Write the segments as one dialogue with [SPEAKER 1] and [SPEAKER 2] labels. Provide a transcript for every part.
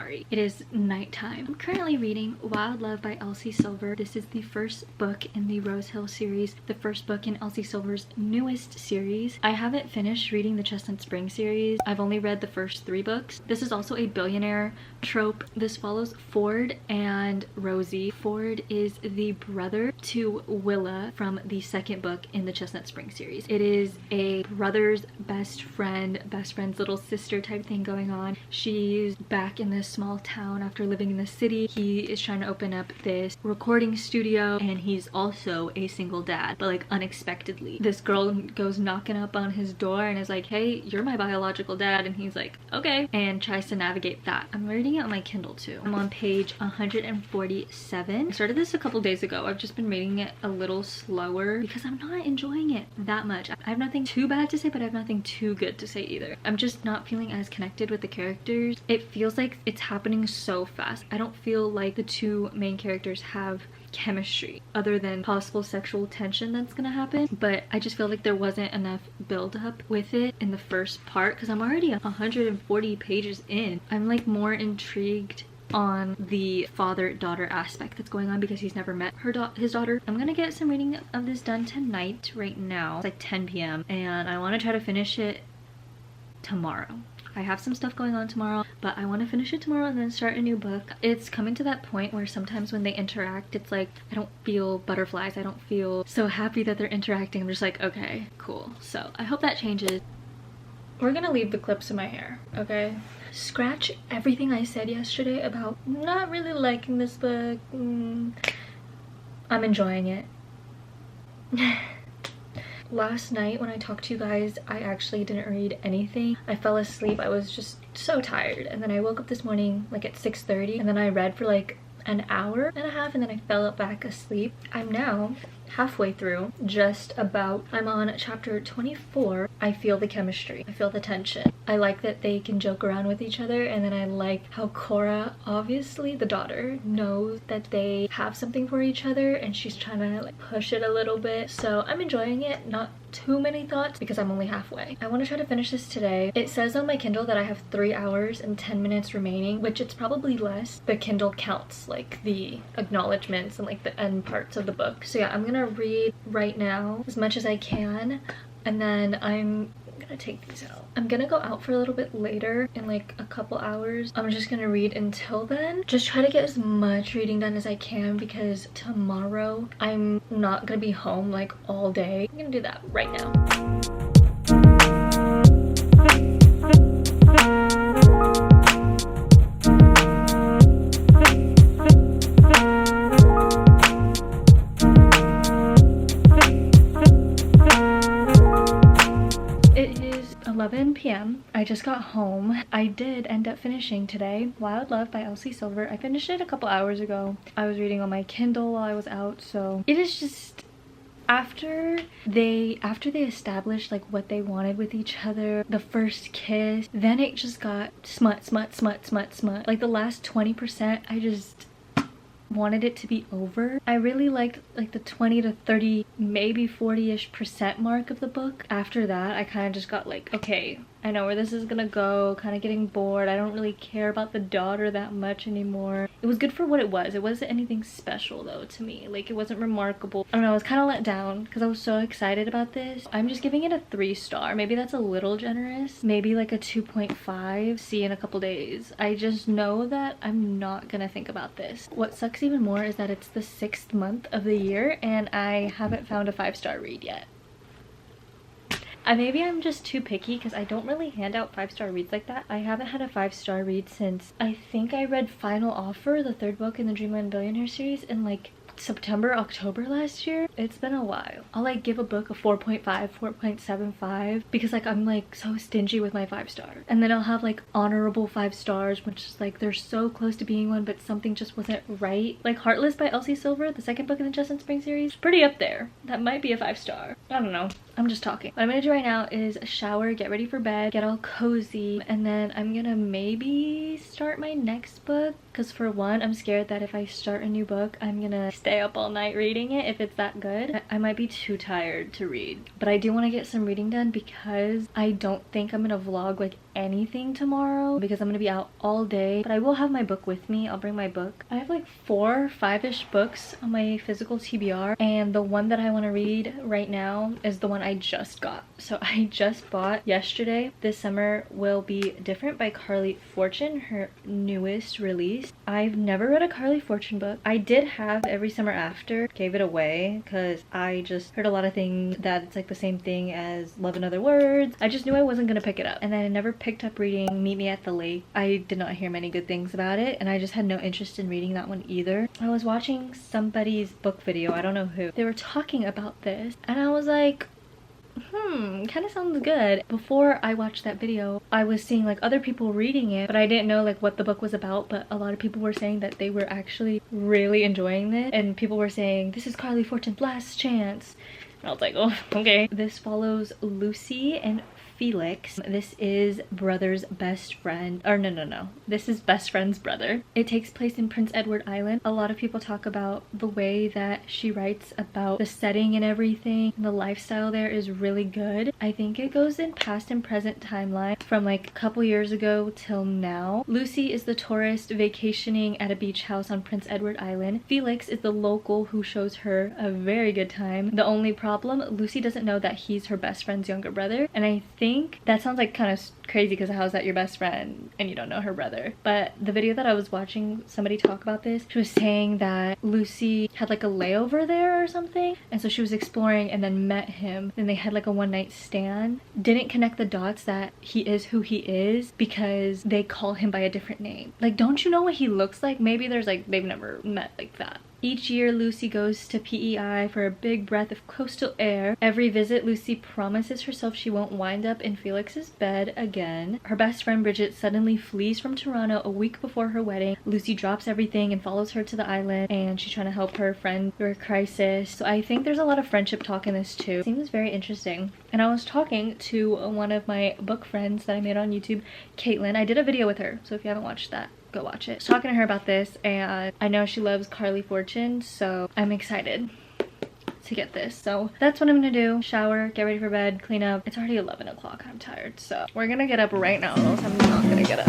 [SPEAKER 1] sorry. It is nighttime. I'm currently reading Wild Love by Elsie Silver. This is the first book in the Rose Hill series, the first book in Elsie Silver's newest series. I haven't finished reading the Chestnut Spring series. I've only read the first 3 books. This is also a billionaire trope. This follows Ford and Rosie. Ford is the brother to Willa from the second book in the Chestnut Spring series. It is a brother's best friend's little sister type thing going on. She's back in this small town after living in the city. He is trying to open up this recording studio, and he's also a single dad, but like unexpectedly this girl goes knocking up on his door and is like, hey, you're my biological dad, and he's like, okay, and tries to navigate that. I'm reading it on my Kindle too. I'm on page 147. I started this a couple days ago. I've just been reading it a little slower because I'm not enjoying it that much. I have nothing too bad to say, but I have nothing too good to say either. I'm just not feeling as connected with the characters. It feels like it's happening so fast. I don't feel like the 2 main characters have chemistry other than possible sexual tension that's gonna happen, but I just feel like there wasn't enough build up with it in the first part because I'm already 140 pages in. I'm like more intrigued on the father-daughter aspect that's going on because he's never met his daughter. I'm gonna get some reading of this done tonight. Right now it's like 10 p.m. and I want to try to finish it tomorrow. I have some stuff going on tomorrow, but I want to finish it tomorrow and then start a new book. It's coming to that point where sometimes when they interact, it's like I don't feel butterflies. I don't feel so happy that they're interacting. I'm just like, okay, cool. So I hope that changes. We're gonna leave the clips in my hair, okay? Scratch everything I said yesterday about not really liking this book. I'm enjoying it. Last night when I talked to you guys, I actually didn't read anything. I fell asleep. I was just so tired, and then I woke up this morning like at 6:30, and then I read for like an hour and a half, and then I fell back asleep. I'm now halfway through, just about. I'm on chapter 24. I feel the chemistry. I feel the tension. I like that they can joke around with each other, and then I like how Cora, obviously the daughter, knows that they have something for each other, and she's trying to like push it a little bit. So I'm enjoying it. Not too many thoughts because I'm only halfway. I want to try to finish this today. It says on my Kindle that I have 3 hours and 10 minutes remaining, which it's probably less. The Kindle counts like the acknowledgements and like the end parts of the book. So yeah, I'm gonna read right now as much as I can, and then I'm gonna take these out. I'm gonna go out for a little bit later in like a couple hours. I'm just gonna read until then. Just try to get as much reading done as I can because tomorrow I'm not gonna be home like all day. I'm gonna do that right now. It is 11 p.m. I just got home. I did end up finishing today Wild Love by Elsie Silver. I finished it a couple hours ago. I was reading on my Kindle while I was out, so it is just after they established like what they wanted with each other, the first kiss, then it just got smut. Like the last 20%, I just wanted it to be over. I really liked like the 20 to 30, maybe 40-ish% mark of the book. After that, I kind of just got like, okay, I know where this is gonna go, kind of getting bored. I don't really care about the daughter that much anymore. It was good for what it was. It wasn't anything special though to me. Like it wasn't remarkable. I don't know, I was kind of let down because I was so excited about this. I'm just giving it a 3-star. Maybe that's a little generous. Maybe like a 2.5. See in a couple days. I just know that I'm not gonna think about this. What sucks even more is that it's the 6th month of the year and I haven't found a 5-star read yet. Maybe I'm just too picky because I don't really hand out 5-star reads like that. I haven't had a 5-star read since I think I read Final Offer, the 3rd book in the Dreamland Billionaire series, in like September, October last year. It's been a while. I'll like give a book a 4.5, 4.75 because like I'm like so stingy with my 5-star. And then I'll have like honorable 5 stars, which is like they're so close to being one but something just wasn't right. Like Heartless by Elsie Silver, the 2nd book in the Chestnut Spring series, pretty up there. That might be a 5-star. I don't know. I'm just talking. What I'm gonna do right now is shower, get ready for bed, get all cozy, and then I'm gonna maybe start my next book because for one, I'm scared that if I start a new book, I'm gonna stay up all night reading it if it's that good. I might be too tired to read, but I do want to get some reading done because I don't think I'm gonna vlog like anything tomorrow because I'm gonna be out all day. But I will have my book with me. I'll bring my book. I have like 4 or 5-ish books on my physical TBR, and the one that I want to read right now is the one I just got. So I just bought yesterday This Summer Will Be Different by Carly Fortune, her newest release. I've never read a Carly Fortune book. I did have Every Summer After, gave it away because I just heard a lot of things that it's like the same thing as Love in Other Words. I just knew I wasn't gonna pick it up, and then I never picked up reading Meet Me at the Lake. I did not hear many good things about it, and I just had no interest in reading that one either. I was watching somebody's book video, I don't know who. They were talking about this, and I was like, kind of sounds good. Before I watched that video, I was seeing like other people reading it, but I didn't know like what the book was about. But a lot of people were saying that they were actually really enjoying it, and people were saying this is Carly Fortune's last chance. And I was like, oh, okay. This follows Lucy and Felix. This is brother's best friend, or no, this is best friend's brother. It takes place in Prince Edward Island. A lot of people talk about the way that she writes about the setting and everything. The lifestyle there is really good. I think it goes in past and present timeline from like a couple years ago till now. Lucy is the tourist vacationing at a beach house on Prince Edward Island. Felix is the local who shows her a very good time. The only problem, Lucy doesn't know that he's her best friend's younger brother, and I think that sounds like kind of crazy because how's that your best friend and you don't know her brother? But the video that I was watching, somebody talk about this, she was saying that Lucy had like a layover there or something, and so she was exploring and then met him, and they had like a one-night stand. Didn't connect the dots that he is who he is because they call him by a different name. Like, don't you know what he looks like? Maybe there's like, they've never met like that. Each year, Lucy goes to PEI for a big breath of coastal air. Every visit, Lucy promises herself she won't wind up in Felix's bed again. Her best friend Bridget suddenly flees from Toronto a week before her wedding. Lucy drops everything and follows her to the island, and she's trying to help her friend through a crisis. So I think there's a lot of friendship talk in this too. It seems very interesting. And I was talking to one of my book friends that I made on YouTube, Caitlin. I did a video with her, so if you haven't watched that, go watch it. I was talking to her about this, and I know she loves Carly Fortune, so I'm excited to get this. So that's what I'm gonna do. Shower, get ready for bed, clean up. It's already 11 o'clock. I'm tired, so we're gonna get up right now, else I'm not gonna get up.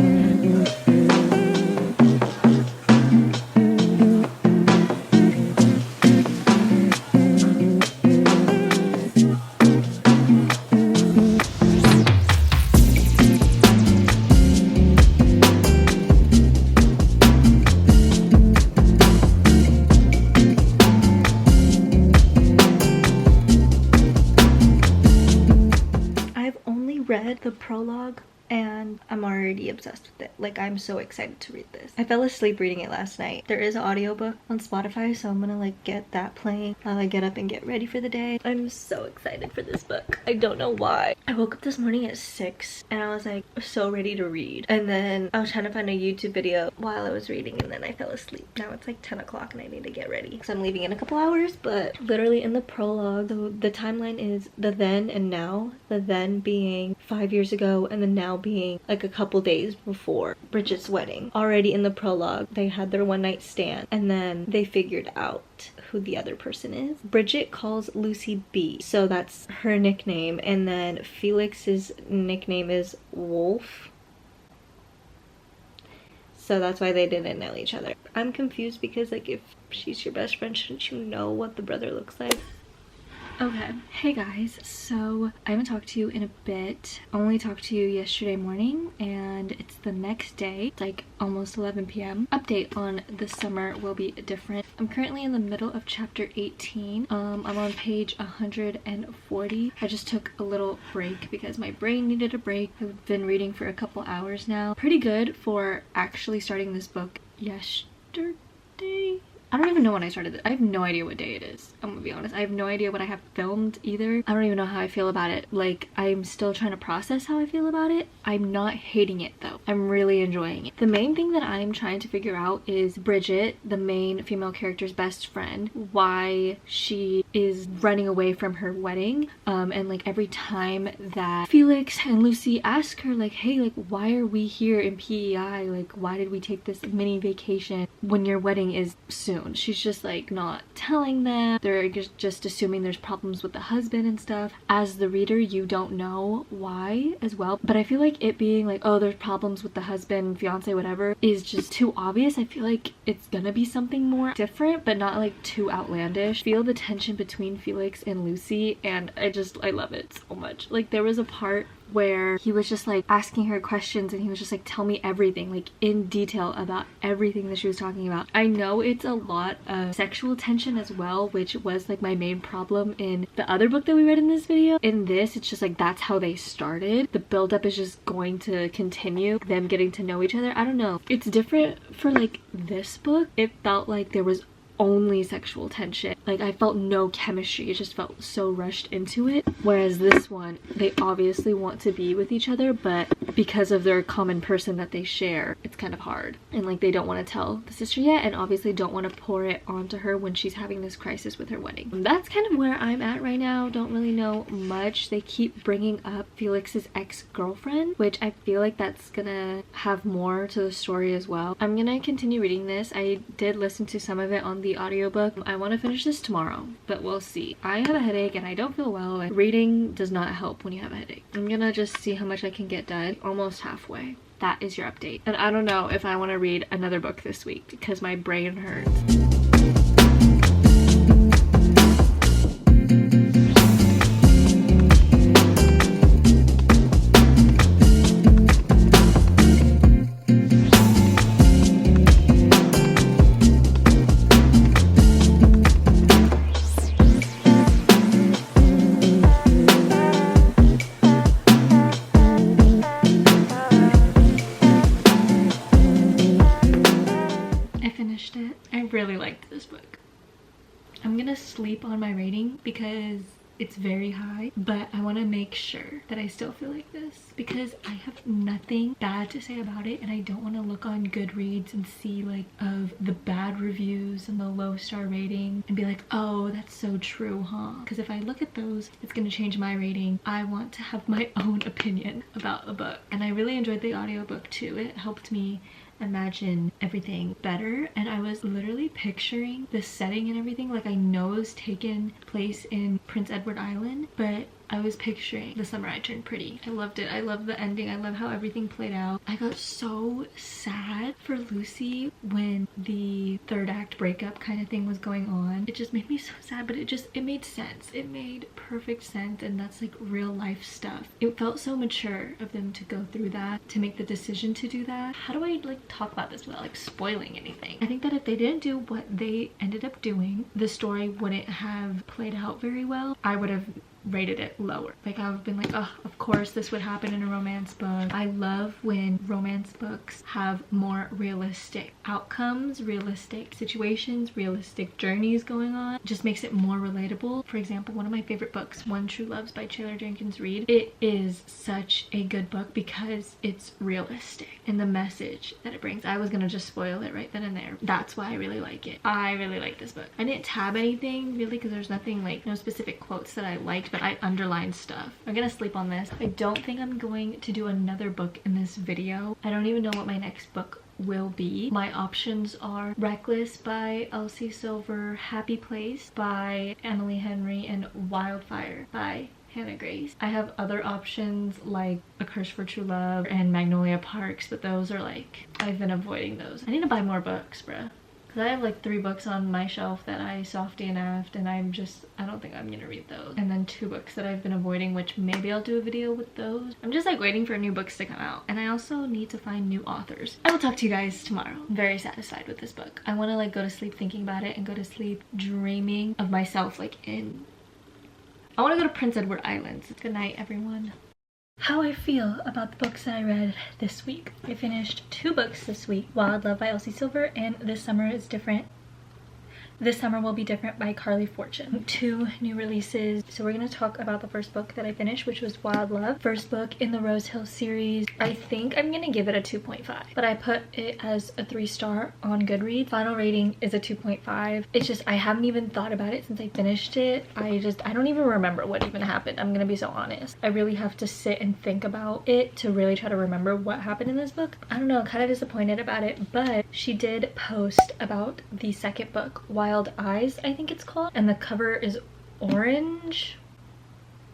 [SPEAKER 1] Read the prologue and I'm already obsessed with it. Like, I'm so excited to read this. I fell asleep reading it last night. There is an audiobook on Spotify, so I'm gonna like get that playing while I get up and get ready for the day. I'm so excited for this book. I don't know why. I woke up this morning at 6 and I was like so ready to read, and then I was trying to find a YouTube video while I was reading, and then I fell asleep. Now it's like 10 o'clock and I need to get ready because I'm leaving in a couple hours. But literally in the prologue, so the timeline is the then and now. The then being 5 years ago and the now being like a couple days before Bridget's wedding. Already in the prologue, they had their one-night stand, and then they figured out who the other person is. Bridget calls Lucy B, so that's her nickname, and then Felix's nickname is Wolf, so that's why they didn't know each other. I'm confused because like if she's your best friend, shouldn't you know what the brother looks like? Okay, hey guys, so I haven't talked to you in a bit. I only talked to you yesterday morning, and it's the next day. It's like almost 11 p.m. Update on This Summer Will Be Different. I'm currently in the middle of chapter 18. I'm on page 140. I just took a little break because my brain needed a break. I've been reading for a couple hours now. Pretty good for actually starting this book yesterday. I don't even know when I started it. I have no idea what day it is. I'm gonna be honest. I have no idea what I have filmed either. I don't even know how I feel about it. Like, I'm still trying to process how I feel about it. I'm not hating it though. I'm really enjoying it. The main thing that I'm trying to figure out is Bridget, the main female character's best friend, why she is running away from her wedding, and like every time that Felix and Lucy ask her like, hey, like why are we here in PEI, like why did we take this mini vacation when your wedding is soon, she's just like not telling them. They're just assuming there's problems with the husband and stuff. As the reader, you don't know why as well, but I feel like it being like, oh, there's problems with the husband, fiance, whatever, is just too obvious. I feel like it's gonna be something more different but not like too outlandish. Feel the tension between Felix and Lucy, and I love it so much. Like there was a part where he was just like asking her questions and he was just like, tell me everything, like in detail about everything that she was talking about. I know it's a lot of sexual tension as well, which was like my main problem in the other book that we read in this video. In this, it's just like that's how they started. The buildup is just going to continue, them getting to know each other. I don't know, it's different for like this book. It felt like there was only sexual tension. Like I felt no chemistry, it just felt so rushed into it. Whereas this one, they obviously want to be with each other, but because of their common person that they share, it's kind of hard, and like they don't want to tell the sister yet, and obviously don't want to pour it onto her when she's having this crisis with her wedding. That's kind of where I'm at right now. Don't really know much. They keep bringing up Felix's ex-girlfriend, which I feel like that's gonna have more to the story as well. I'm gonna continue reading this. I did listen to some of it on the audiobook. I want to finish this tomorrow, but we'll see. I have a headache and I don't feel well, and reading does not help when you have a headache. I'm gonna just see how much I can get done. Almost halfway. That is your update. And I don't know if I want to read another book this week because my brain hurts. Really liked this book. I'm gonna sleep on my rating because it's very high, but I want to make sure that I still feel like this because I have nothing bad to say about it, and I don't want to look on Goodreads and see like of the bad reviews and the low star rating and be like, oh, that's so true, huh? Because if I look at those, it's gonna change my rating. I want to have my own opinion about a book, and I really enjoyed the audiobook too. It helped me imagine everything better, and I was literally picturing the setting and everything. Like I know it was taken place in Prince Edward Island, but I was picturing the summer I turned pretty. I loved it. I love the ending. I love how everything played out. I got so sad for Lucy when the third act breakup kind of thing was going on. It just made me so sad, but it made sense. It made perfect sense, and that's like real life stuff. It felt so mature of them to go through that, to make the decision to do that. How do I like talk about this without like spoiling anything? I think that if they didn't do what they ended up doing, the story wouldn't have played out very well. I would have rated it lower. Like I would have been like, oh, of course this would happen in a romance book. I love when romance books have more realistic outcomes, realistic situations, realistic journeys going on. It just makes it more relatable. For example, one of my favorite books, One True Loves by Taylor Jenkins Reid. It is such a good book because it's realistic and the message that it brings. I was gonna just spoil it right then and there. That's why I really like it. I really like this book. I didn't tab anything really because there's nothing like, no specific quotes that I liked, but I underlined stuff. I'm gonna sleep on this. I don't think I'm going to do another book in this video. I don't even know what my next book will be. My options are Reckless by Elsie Silver, Happy Place by Emily Henry, and Wildfire by Hannah Grace. I have other options like A Curse for True Love and Magnolia Parks, but those are like, I've been avoiding those. I need to buy more books, bruh. I have like 3 books on my shelf that I softy and aft, and I don't think I'm gonna read those. And then 2 books that I've been avoiding, which maybe I'll do a video with those. I'm just like waiting for new books to come out, and I also need to find new authors. I will talk to you guys tomorrow. I'm very satisfied with this book. I want to like go to sleep thinking about it and go to sleep dreaming of myself like I want to go to Prince Edward Islands. Good night, everyone. How I feel about the books that I read this week. I finished 2 books this week, Wild Love by Elsie Silver and This Summer is Different This Summer Will Be Different by Carly Fortune. 2 new releases. So we're going to talk about the first book that I finished, which was Wild Love. First book in the Rose Hill series. I think I'm going to give it a 2.5, but I put it as a 3-star on Goodreads. Final rating is a 2.5. It's just, I haven't even thought about it since I finished it. I don't even remember what even happened. I'm going to be so honest. I really have to sit and think about it to really try to remember what happened in this book. I don't know, kind of disappointed about it, but she did post about the second book, Wild Eyes, I think it's called, and the cover is orange.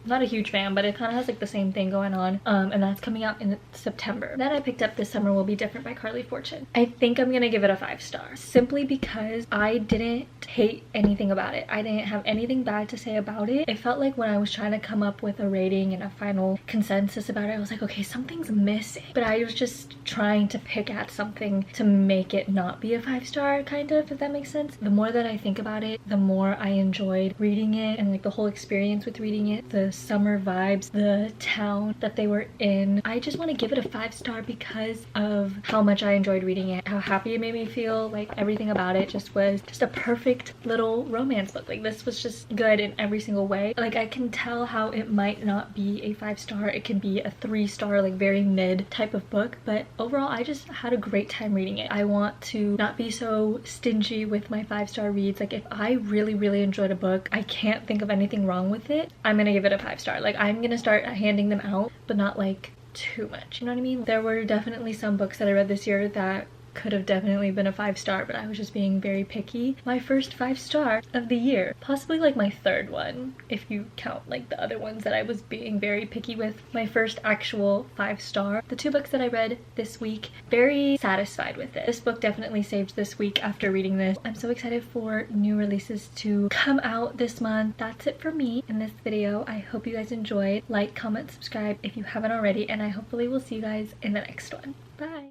[SPEAKER 1] Not a huge fan, but it kind of has like the same thing going on, and that's coming out in September. Then I picked up This Summer Will Be Different by Carly Fortune. I think I'm gonna give it a 5-star simply because I didn't hate anything about it. I didn't have anything bad to say about it. It felt like when I was trying to come up with a rating and a final consensus about it, I was like, okay, something's missing, but I was just trying to pick at something to make it not be a 5-star, kind of, if that makes sense. The more that I think about it, the more I enjoyed reading it and like the whole experience with reading it, the summer vibes, the town that they were in. I just want to give it a 5-star because of how much I enjoyed reading it, how happy it made me feel. Like everything about it just was just a perfect little romance book. Like this was just good in every single way. Like I can tell how it might not be a 5-star, it can be a 3-star, like very mid type of book, but overall I just had a great time reading it. I want to not be so stingy with my 5-star reads. Like if I really enjoyed a book, I can't think of anything wrong with it, I'm gonna give it a 5-star. Like I'm gonna start handing them out, but not like too much, you know what I mean? There were definitely some books that I read this year that could have definitely been a 5-star, but I was just being very picky. My first 5-star of the year, possibly like my third one if you count like the other ones that I was being very picky with. My first actual 5-star. The 2 books that I read this week, very satisfied with it. This book definitely saved this week after reading this. I'm so excited for new releases to come out this month. That's it for me in this video. I hope you guys enjoyed. Like, comment, subscribe if you haven't already, and I hopefully will see you guys in the next one.